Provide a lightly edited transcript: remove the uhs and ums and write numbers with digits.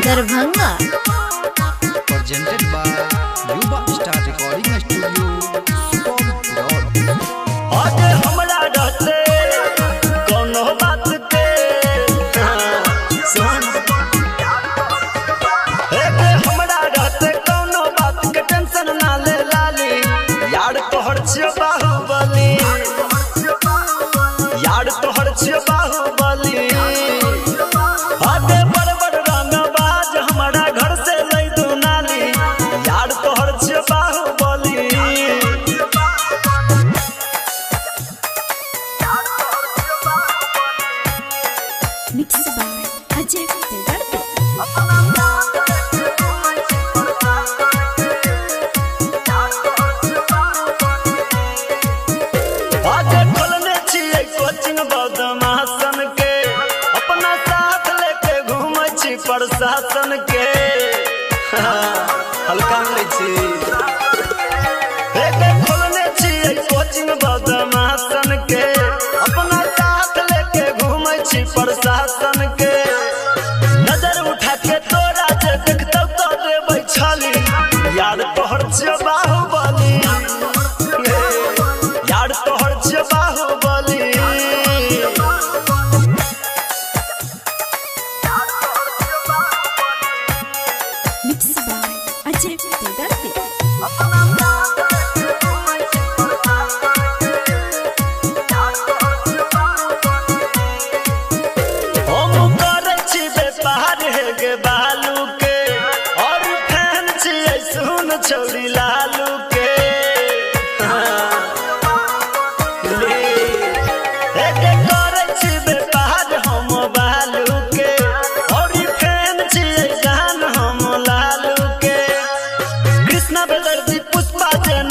Darbhanga. Presented by Yuba Star Recording Studio, Sukhumvit। आज हमरा रहते कोनो बात के सुन हमरा रहते कोनो बात के टेंशन ना ले लाली यार तोहर छियो बाहुबली यार तोहर छियो बाहुबली आते बड़ बड़ रंगबाज हमारा घर से लई दू नाली यार तोहर छियो बाहुबली। मिक्स बाय अजय दर्द। आगे खोलने छियै कोचिंग बदमाशन के अपना साथ लेके घूमै छी प्रशासन के हल्का में छी आगे खोलने छियै कोचिंग बदमाशन के अपना साथ लेके घूमै छी प्रशासन के नजर उठा के तोरा जे देखतौ तो देबै छाली यार तोहर छियै बाहुबली यार तोहर छियै बाहुबली। मिक्स बाय अजय दर्द। हम करै छी व्यापार हे गे बालू के और फैन छियै सुन छौरी लालू के हे गे करै छी व्यापार हम बालू के और फैन छियै जान हम लालू के कृष्णा बेदर्दी पुष्पा जैन